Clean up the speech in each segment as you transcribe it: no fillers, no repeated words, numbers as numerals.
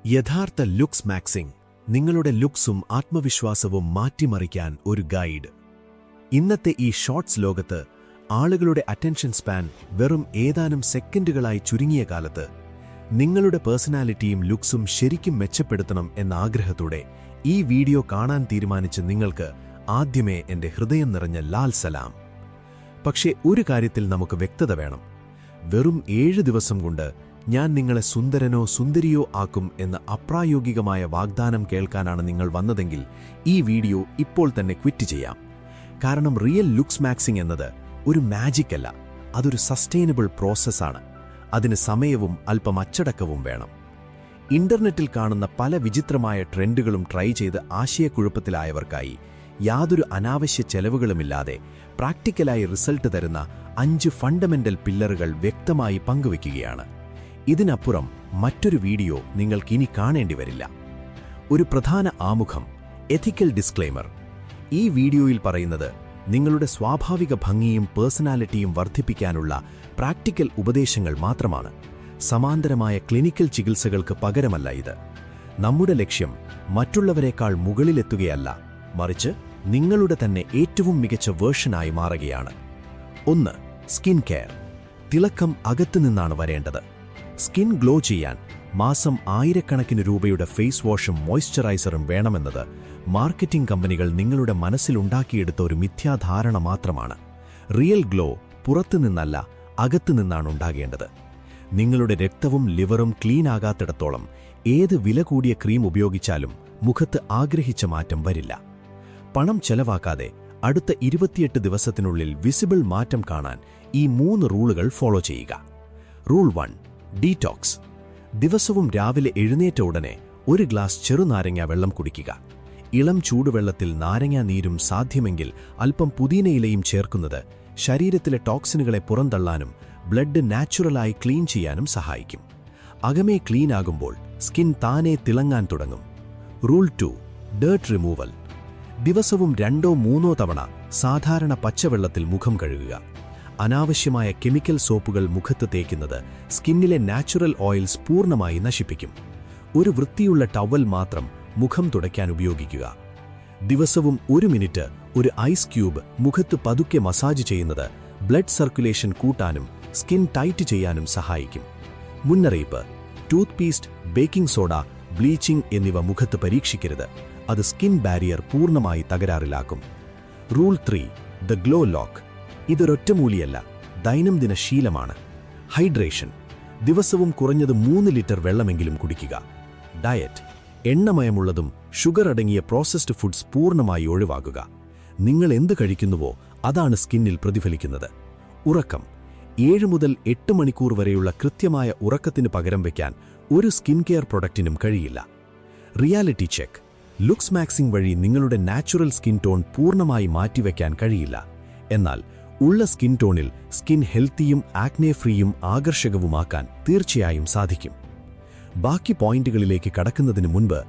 യഥാർത്ഥ looks maxxing, നിങ്ങളുടെ ലുക്സും ആത്മവിശ്വാസവും മാറ്റിമറിക്കാൻ ഒരു ഗൈഡ്. ഇന്നത്തെ ഈ ഷോർട്സ് ലോകത്ത് ആളുകളുടെ അറ്റൻഷൻ സ്പാൻ വെറും ഏതാനും സെക്കൻഡുകളായി ചുരുങ്ങിയ കാലത്ത് നിങ്ങളുടെ പേഴ്സണാലിറ്റിയും ലുക്സും ശരിക്കും മെച്ചപ്പെടുത്തണം എന്ന ആഗ്രഹത്തോടെ ഈ വീഡിയോ കാണാൻ തീരുമാനിച്ച നിങ്ങൾക്ക് ആദ്യമേ എന്റെ ഹൃദയം നിറഞ്ഞ ലാൽ സലാം. പക്ഷേ ഒരു കാര്യത്തിൽ നമുക്ക് വ്യക്തത വേണം. വെറും 7 ദിവസം കൊണ്ട് ഞാൻ നിങ്ങളെ സുന്ദരനോ സുന്ദരിയോ ആക്കും എന്ന അപ്രായോഗികമായ വാഗ്ദാനം കേൾക്കാനാണ് നിങ്ങൾ വന്നതെങ്കിൽ ഈ വീഡിയോ ഇപ്പോൾ തന്നെ ക്വിറ്റ് ചെയ്യാം. കാരണം റിയൽ ലുക്സ് മാക്സിംഗ് എന്നത് ഒരു മാജിക് അല്ല, അതൊരു സസ്റ്റൈനബിൾ പ്രോസസ്സാണ്. അതിന് സമയവും അല്പം അച്ചടക്കവും വേണം. ഇന്റർനെറ്റിൽ കാണുന്ന പല വിചിത്രമായ ട്രെൻഡുകളും ട്രൈ ചെയ്ത് ആശയക്കുഴപ്പത്തിലായവർക്കായി യാതൊരു അനാവശ്യ ചെലവുകളുമില്ലാതെ പ്രാക്ടിക്കലായി റിസൾട്ട് തരുന്ന 5 ഫണ്ടമെന്റൽ പില്ലറുകൾ വ്യക്തമായി പങ്കുവയ്ക്കുകയാണ്. ഇതിനപ്പുറം മറ്റൊരു വീഡിയോ നിങ്ങൾക്കിനി കാണേണ്ടി വരില്ല. ഒരു പ്രധാന ആമുഖം, എഥിക്കൽ ഡിസ്ക്ലെയിമർ. ഈ വീഡിയോയിൽ പറയുന്നത് നിങ്ങളുടെ സ്വാഭാവിക ഭംഗിയും പേഴ്സണാലിറ്റിയും വർദ്ധിപ്പിക്കാനുള്ള പ്രാക്ടിക്കൽ ഉപദേശങ്ങൾ മാത്രമാണ്. സമാന്തരമായ ക്ലിനിക്കൽ ചികിത്സകൾക്ക് പകരമല്ല ഇത്. നമ്മുടെ ലക്ഷ്യം മറ്റുള്ളവരെക്കാൾ മുകളിലെത്തുകയല്ല, മറിച്ച് നിങ്ങളുടെ തന്നെ ഏറ്റവും മികച്ച വേർഷനായി മാറുകയാണ്. 1. Skin care. തിളക്കം അകത്തുനിന്നാണ് വരേണ്ടത്. സ്കിൻ ഗ്ലോ ചെയ്യാൻ മാസം ആയിരക്കണക്കിന് രൂപയുടെ ഫേസ് വാഷും മോയ്സ്ചറൈസറും വേണമെന്നത് മാർക്കറ്റിംഗ് കമ്പനികൾ നിങ്ങളുടെ മനസ്സിലുണ്ടാക്കിയെടുത്ത ഒരു മിഥ്യാധാരണ മാത്രമാണ്. റിയൽ ഗ്ലോ പുറത്തുനിന്നല്ല, അകത്തുനിന്നാണ് ഉണ്ടാകേണ്ടത്. നിങ്ങളുടെ രക്തവും ലിവറും ക്ലീൻ ആകാത്തിടത്തോളം ഏത് വില കൂടിയ ക്രീം ഉപയോഗിച്ചാലും മുഖത്ത് ആഗ്രഹിച്ച മാറ്റം വരില്ല. പണം ചെലവാക്കാതെ അടുത്ത 28 ദിവസത്തിനുള്ളിൽ വിസിബിൾ മാറ്റം കാണാൻ ഈ 3 റൂളുകൾ ഫോളോ ചെയ്യുക. റൂൾ 1. ഡീറ്റോക്സ്. ദിവസവും രാവിലെ എഴുന്നേറ്റ ഉടനെ 1 ഗ്ലാസ് ചെറുനാരങ്ങ വെള്ളം കുടിക്കുക. ഇളം ചൂടുവെള്ളത്തിൽ നാരങ്ങാ നീരും സാധ്യമെങ്കിൽ അല്പം പുതിനയിലയും ചേർക്കുന്നത് ശരീരത്തിലെ ടോക്സിനുകളെ പുറന്തള്ളാനും ബ്ലഡ് നാച്ചുറലായി ക്ലീൻ ചെയ്യാനും സഹായിക്കും. അകമേ ക്ലീൻ ആകുമ്പോൾ സ്കിൻ താനെ തിളങ്ങാൻ തുടങ്ങും. റൂൾ 2. Dirt removal. ദിവസവും 2-3 തവണ സാധാരണ പച്ചവെള്ളത്തിൽ മുഖം കഴുകുക. അനാവശ്യമായ കെമിക്കൽ സോപ്പുകൾ മുഖത്ത് തേക്കുന്നത് സ്കിന്നിലെ നാച്ചുറൽ ഓയിൽസ് പൂർണ്ണമായി നശിപ്പിക്കും. ഒരു വൃത്തിയുള്ള ടവൽ മാത്രം മുഖം തുടയ്ക്കാൻ ഉപയോഗിക്കുക. ദിവസവും 1 മിനിറ്റ് ഒരു ഐസ് ക്യൂബ് മുഖത്ത് പതുക്കെ മസാജ് ചെയ്യുന്നത് ബ്ലഡ് സർക്കുലേഷൻ കൂട്ടാനും സ്കിൻ ടൈറ്റ് ചെയ്യാനും സഹായിക്കും. മുന്നറിയിപ്പ്: toothpaste, baking soda, bleaching എന്നിവ മുഖത്ത് പരീക്ഷിക്കരുത്. അത് സ്കിൻ ബാരിയർ പൂർണ്ണമായി തകരാറിലാക്കും. റൂൾ 3. The glow lock. ഇതൊരൊറ്റമൂലിയല്ല, ദൈനംദിന ശീലമാണ്. ഹൈഡ്രേഷൻ. ദിവസവും കുറഞ്ഞത് 3 ലിറ്റർ വെള്ളമെങ്കിലും കുടിക്കുക. ഡയറ്റ്. എണ്ണമയമുള്ളതും ഷുഗർ അടങ്ങിയ പ്രോസസ്ഡ് ഫുഡ്സ് പൂർണ്ണമായി ഒഴിവാക്കുക. നിങ്ങൾ എന്ത് കഴിക്കുന്നുവോ അതാണ് സ്കിന്നിൽ പ്രതിഫലിക്കുന്നത്. ഉറക്കം. 7 മുതൽ 8 മണിക്കൂർ വരെയുള്ള കൃത്യമായ ഉറക്കത്തിന് പകരം വയ്ക്കാൻ ഒരു സ്കിൻ കെയർ പ്രൊഡക്റ്റിനും കഴിയില്ല. Reality check. ലുക്സ് മാക്സിംഗ് വഴി നിങ്ങളുടെ നാച്ചുറൽ സ്കിൻ ടോൺ പൂർണ്ണമായി മാറ്റിവെക്കാൻ കഴിയില്ല. എന്നാൽ ഉള്ള സ്കിൻ ടോണിൽ സ്കിൻ ഹെൽത്തിയും ആക്നെ ഫ്രീയും ആകർഷകവുമാക്കാൻ തീർച്ചയായും സാധിക്കും. ബാക്കി പോയിന്റുകളിലേക്ക് കടക്കുന്നതിന് മുൻപ്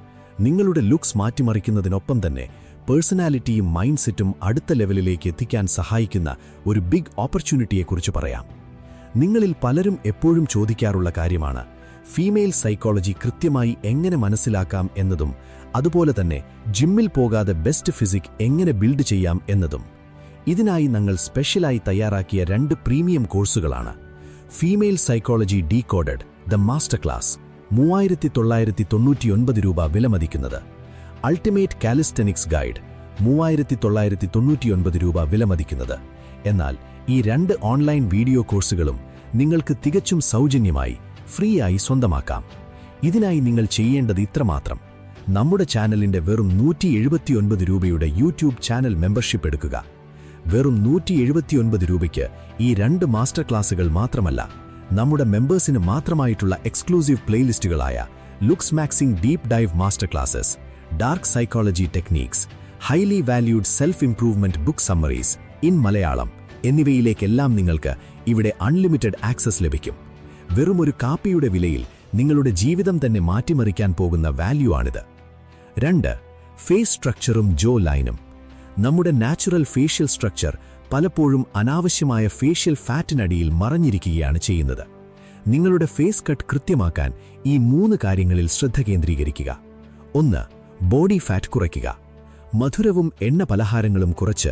നിങ്ങളുടെ ലുക്സ് മാറ്റിമറിക്കുന്നതിനൊപ്പം തന്നെ പേഴ്സണാലിറ്റിയും മൈൻഡ് സെറ്റും അടുത്ത ലെവലിലേക്ക് എത്തിക്കാൻ സഹായിക്കുന്ന ഒരു ബിഗ് ഓപ്പർച്യൂണിറ്റിയെക്കുറിച്ച് പറയാം. നിങ്ങളിൽ പലരും എപ്പോഴും ചോദിക്കാറുള്ള കാര്യമാണ് ഫീമെയിൽ സൈക്കോളജി കൃത്യമായി എങ്ങനെ മനസ്സിലാക്കാം എന്നതും അതുപോലെ തന്നെ ജിമ്മിൽ പോകാതെ ബെസ്റ്റ് ഫിസിക് എങ്ങനെ ബിൽഡ് ചെയ്യാം എന്നതും. ഇതിനായി ഞങ്ങൾ സ്പെഷ്യലായി തയ്യാറാക്കിയ 2 പ്രീമിയം കോഴ്സുകളാണ്. Female psychology decoded the master class 3999 രൂപ വിലമതിക്കുന്നത്. അൾട്ടിമേറ്റ് കാലിസ്റ്റനിക്സ് ഗൈഡ് 3999 രൂപ വിലമതിക്കുന്നത്. എന്നാൽ ഈ 2 ഓൺലൈൻ വീഡിയോ കോഴ്സുകളും നിങ്ങൾക്ക് തികച്ചും സൗജന്യമായി ഫ്രീ ആയി സ്വന്തമാക്കാം. ഇതിനായി നിങ്ങൾ ചെയ്യേണ്ടത് ഇത്രമാത്രം: നമ്മുടെ ചാനലിന്റെ വെറും 179 രൂപയുടെ യൂട്യൂബ് ചാനൽ മെമ്പർഷിപ്പ് എടുക്കുക. വെറും 179 രൂപയ്ക്ക് ഈ 2 മാസ്റ്റർ ക്ലാസുകൾ മാത്രമല്ല, നമ്മുടെ മെമ്പേഴ്സിന് മാത്രമായിട്ടുള്ള എക്സ്ക്ലൂസീവ് പ്ലേലിസ്റ്റുകളായ looks maxing deep dive master classes, dark psychology techniques, highly valued self improvement book summaries in Malayalam എന്നിവയിലേക്കെല്ലാം നിങ്ങൾക്ക് ഇവിടെ അൺലിമിറ്റഡ് ആക്സസ് ലഭിക്കും. വെറുമൊരു കാപ്പിയുടെ വിലയിൽ നിങ്ങളുടെ ജീവിതം തന്നെ മാറ്റിമറിക്കാൻ പോകുന്ന വാല്യൂ ആണിത്. 2. ഫേസ് സ്ട്രക്ചറും ജോ ലൈനും. നമ്മുടെ നാച്ചുറൽ ഫേഷ്യൽ സ്ട്രക്ചർ പലപ്പോഴും അനാവശ്യമായ ഫേഷ്യൽ ഫാറ്റിനടിയിൽ മറഞ്ഞിരിക്കുകയാണ് ചെയ്യുന്നത്. നിങ്ങളുടെ ഫേസ് കട്ട് കൃത്യമാക്കാൻ ഈ 3 കാര്യങ്ങളിൽ ശ്രദ്ധ കേന്ദ്രീകരിക്കുക. 1. ബോഡി ഫാറ്റ് കുറയ്ക്കുക. മധുരവും എണ്ണ പലഹാരങ്ങളും കുറച്ച്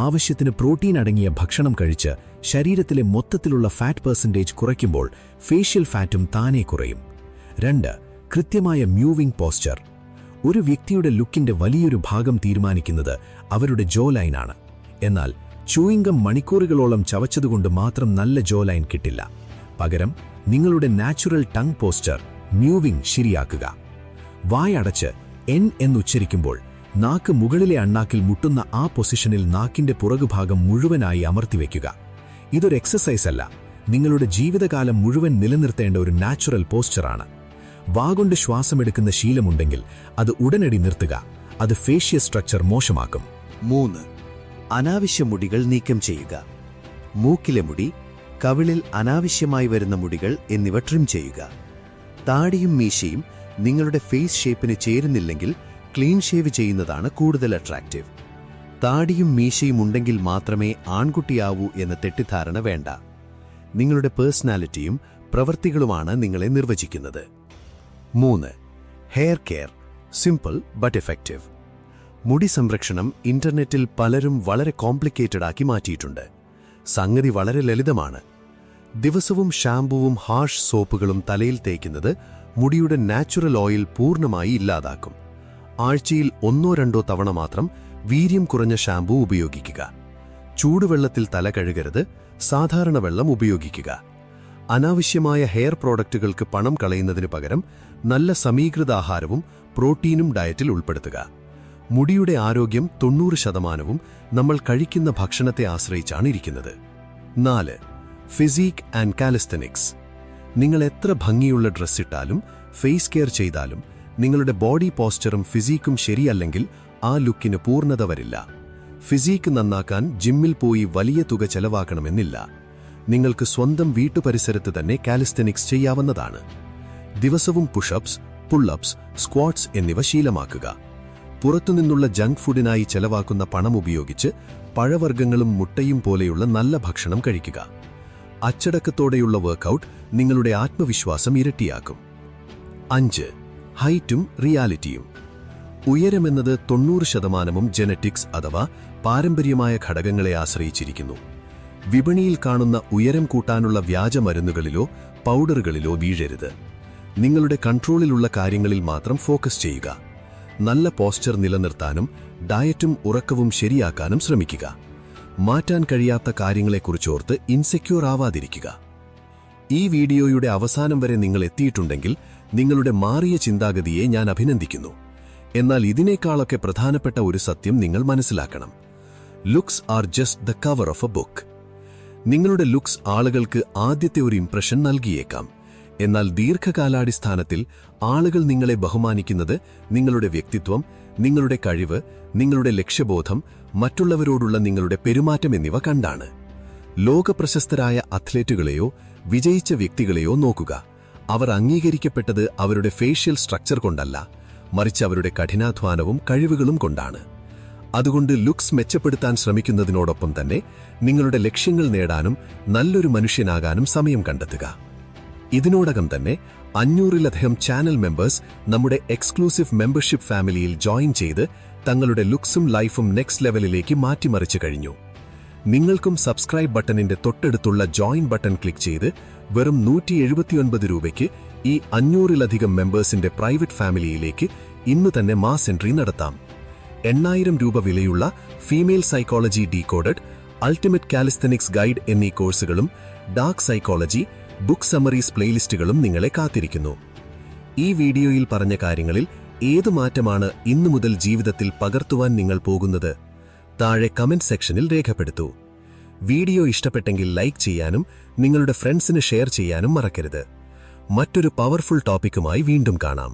ആവശ്യത്തിന് പ്രോട്ടീൻ അടങ്ങിയ ഭക്ഷണം കഴിച്ച് ശരീരത്തിലെ മൊത്തത്തിലുള്ള ഫാറ്റ് പെർസെന്റേജ് കുറയ്ക്കുമ്പോൾ ഫേഷ്യൽ ഫാറ്റും താനേ കുറയും. 2. കൃത്യമായ മ്യൂവിംഗ് പോസ്ചർ. ഒരു വ്യക്തിയുടെ ലുക്കിന്റെ വലിയൊരു ഭാഗം തീരുമാനിക്കുന്നത് അവരുടെ ജോ ലൈനാണ്. എന്നാൽ ചൂയിംഗം മണിക്കൂറുകളോളം ചവച്ചതുകൊണ്ട് മാത്രം നല്ല ജോ ലൈൻ കിട്ടില്ല. പകരം നിങ്ങളുടെ നാച്ചുറൽ ടങ് പോസ്ചർ മ്യൂവിംഗ് ശരിയാക്കുക. വായടച്ച് എൻ എന്നുച്ചരിക്കുമ്പോൾ നാക്ക് മുകളിലെ അണ്ണാക്കിൽ മുട്ടുന്ന ആ പൊസിഷനിൽ നാക്കിന്റെ പുറകുഭാഗം മുഴുവനായി അമർത്തിവെക്കുക. ഇതൊരു എക്സസൈസ് അല്ല, നിങ്ങളുടെ ജീവിതകാലം മുഴുവൻ നിലനിർത്തേണ്ട ഒരു നാച്ചുറൽ പോസ്ചറാണ്. വാഗൊണ്ട് ശ്വാസമെടുക്കുന്ന ശീലമുണ്ടെങ്കിൽ അത് ഉടനടി നിർത്തുക. അത് ഫേഷ്യൽ സ്ട്രക്ചർ മോശമാക്കും. 3. അനാവശ്യ മുടികൾ നീക്കം ചെയ്യുക. മൂക്കിലെ മുടി, കവിളിൽ അനാവശ്യമായി വരുന്ന മുടികൾ എന്നിവ ട്രിം ചെയ്യുക. താടിയും മീശയും നിങ്ങളുടെ ഫേസ് ഷേപ്പിന് ചേരുന്നില്ലെങ്കിൽ ക്ലീൻ ഷേവ് ചെയ്യുന്നതാണ് കൂടുതൽ അട്രാക്റ്റീവ്. താടിയും മീശയും ഉണ്ടെങ്കിൽ മാത്രമേ ആൺകുട്ടിയാവൂ എന്ന തെറ്റിദ്ധാരണ വേണ്ട. നിങ്ങളുടെ പേഴ്സണാലിറ്റിയും പ്രവൃത്തികളുമാണ് നിങ്ങളെ നിർവചിക്കുന്നത്. 3. Hair care, simple but effective. മുടി സംരക്ഷണം ഇന്റർനെറ്റിൽ പലരും വളരെ കോംപ്ലിക്കേറ്റഡ് ആക്കി മാറ്റിയിട്ടുണ്ട്. സംഗതി വളരെ ലളിതമാണ്. ദിവസവും ഷാംപൂവും ഹാർഷ് സോപ്പുകളും തലയിൽ തേക്കുന്നത് മുടിയുടെ നാച്ചുറൽ ഓയിൽ പൂർണ്ണമായി ഇല്ലാതാക്കും. ആഴ്ചയിൽ 1-2 തവണ മാത്രം വീര്യം കുറഞ്ഞ ഷാംപൂ ഉപയോഗിക്കുക. ചൂടുവെള്ളത്തിൽ തല കഴുകരുത്, സാധാരണ വെള്ളം ഉപയോഗിക്കുക. അനാവശ്യമായ ഹെയർ പ്രോഡക്റ്റുകൾക്ക് പണം കളയുന്നതിനു പകരം നല്ല സമീകൃത ആഹാരവും പ്രോട്ടീനും ഡയറ്റിൽ ഉൾപ്പെടുത്തുക. മുടിയുടെ ആരോഗ്യം 90% നമ്മൾ കഴിക്കുന്ന ഭക്ഷണത്തെ ആശ്രയിച്ചാണ് ഇരിക്കുന്നത്. 4. Physique and calisthenics. നിങ്ങൾ എത്ര ഭംഗിയുള്ള ഡ്രസ് ഇട്ടാലും ഫേസ് കെയർ ചെയ്താലും നിങ്ങളുടെ ബോഡി പോസ്ചറും ഫിസിക്കും ശരിയല്ലെങ്കിൽ ആ ലുക്കിന് പൂർണ്ണത വരില്ല. ഫിസിക്ക് നന്നാക്കാൻ ജിമ്മിൽ പോയി വലിയ തുക ചെലവാക്കണമെന്നില്ല. നിങ്ങൾക്ക് സ്വന്തം വീട്ടുപരിസരത്ത് തന്നെ കാലിസ്തനിക്സ് ചെയ്യാവുന്നതാണ്. ദിവസവും പുഷപ്സ്, പുള്ളപ്സ്, സ്ക്വാട്സ് എന്നിവ ശീലമാക്കുക. പുറത്തുനിന്നുള്ള ജങ്ക് ഫുഡിനായി ചെലവാക്കുന്ന പണം ഉപയോഗിച്ച് പഴവർഗ്ഗങ്ങളും മുട്ടയും പോലെയുള്ള നല്ല ഭക്ഷണം കഴിക്കുക. അച്ചടക്കത്തോടെയുള്ള വർക്കൗട്ട് നിങ്ങളുടെ ആത്മവിശ്വാസം ഇരട്ടിയാക്കും. 5. ഹൈറ്റും റിയാലിറ്റിയും. ഉയരമെന്നത് 90% ജെനറ്റിക്സ് അഥവാ പാരമ്പര്യമായ ഘടകങ്ങളെ ആശ്രയിച്ചിരിക്കുന്നു. വിപണിയിൽ കാണുന്ന ഉയരം കൂട്ടാനുള്ള വ്യാജ മരുന്നുകളിലോ പൗഡറുകളിലോ വീഴരുത്. നിങ്ങളുടെ കൺട്രോളിലുള്ള കാര്യങ്ങളിൽ മാത്രം ഫോക്കസ് ചെയ്യുക. നല്ല പോസ്ചർ നിലനിർത്താനും ഡയറ്റും ഉറക്കവും ശരിയാക്കാനും ശ്രമിക്കുക. മാറ്റാൻ കഴിയാത്ത കാര്യങ്ങളെക്കുറിച്ചോർത്ത് ഇൻസെക്യൂർ ആവാതിരിക്കുക. ഈ വീഡിയോയുടെ അവസാനം വരെ നിങ്ങൾ എത്തിയിട്ടുണ്ടെങ്കിൽ നിങ്ങളുടെ മാറിയ ചിന്താഗതിയെ ഞാൻ അഭിനന്ദിക്കുന്നു. എന്നാൽ ഇതിനേക്കാളൊക്കെ പ്രധാനപ്പെട്ട ഒരു സത്യം നിങ്ങൾ മനസ്സിലാക്കണം. Looks are just the cover of A book. നിങ്ങളുടെ ലുക്സ് ആളുകൾക്ക് ആദ്യത്തെ ഒരു ഇംപ്രഷൻ നൽകിയേക്കാം. എന്നാൽ ദീർഘകാലാടിസ്ഥാനത്തിൽ ആളുകൾ നിങ്ങളെ ബഹുമാനിക്കുന്നത് നിങ്ങളുടെ വ്യക്തിത്വം, നിങ്ങളുടെ കഴിവ്, നിങ്ങളുടെ ലക്ഷ്യബോധം, മറ്റുള്ളവരോടുള്ള നിങ്ങളുടെ പെരുമാറ്റം എന്നിവ കണ്ടാണ്. ലോകപ്രശസ്തരായ അത്ലറ്റുകളെയോ വിജയിച്ച വ്യക്തികളെയോ നോക്കുക. അവർ അംഗീകരിക്കപ്പെട്ടത് അവരുടെ ഫേഷ്യൽ സ്ട്രക്ചർ കൊണ്ടല്ല, മറിച്ച് അവരുടെ കഠിനാധ്വാനവും കഴിവുകളും കൊണ്ടാണ്. അതുകൊണ്ട് ലുക്സ് മെച്ചപ്പെടുത്താൻ ശ്രമിക്കുന്നതിനോടൊപ്പം തന്നെ നിങ്ങളുടെ ലക്ഷ്യങ്ങൾ നേടാനും നല്ലൊരു മനുഷ്യനാകാനും സമയം കണ്ടെത്തുക. ഇതിനോടകം തന്നെ 500-ലധികം ചാനൽ മെമ്പേഴ്സ് നമ്മുടെ എക്സ്ക്ലൂസീവ് മെമ്പർഷിപ്പ് ഫാമിലിയിൽ ജോയിൻ ചെയ്ത് തങ്ങളുടെ ലുക്സും ലൈഫും നെക്സ്റ്റ് ലെവലിലേക്ക് മാറ്റിമറിച്ചു കഴിഞ്ഞു. നിങ്ങൾക്കും സബ്സ്ക്രൈബ് ബട്ടണിന്റെ തൊട്ടടുത്തുള്ള ജോയിൻ ബട്ടൺ ക്ലിക്ക് ചെയ്ത് വെറും 179 രൂപയ്ക്ക് ഈ 500-ലധികം മെമ്പേഴ്സിന്റെ പ്രൈവറ്റ് ഫാമിലിയിലേക്ക് ഇന്ന് തന്നെ മാസ് എൻട്രി നടത്താം. 8000 രൂപ വിലയുള്ള female psychology decoded, ultimate calisthenics guide എന്നീ കോഴ്സുകളും ഡാർക്ക് സൈക്കോളജി, ബുക്ക് സമ്മറീസ് പ്ലേലിസ്റ്റുകളും നിങ്ങളെ കാത്തിരിക്കുന്നു. ഈ വീഡിയോയിൽ പറഞ്ഞ കാര്യങ്ങളിൽ ഏത് മാറ്റമാണ് ഇന്നു മുതൽ ജീവിതത്തിൽ പകർത്തുവാൻ നിങ്ങൾ പോകുന്നത്? താഴെ കമന്റ് സെക്ഷനിൽ രേഖപ്പെടുത്തൂ. വീഡിയോ ഇഷ്ടപ്പെട്ടെങ്കിൽ ലൈക്ക് ചെയ്യാനും നിങ്ങളുടെ ഫ്രണ്ട്സിന് ഷെയർ ചെയ്യാനും മറക്കരുത്. മറ്റൊരു പവർഫുൾ ടോപ്പിക്കുമായി വീണ്ടും കാണാം.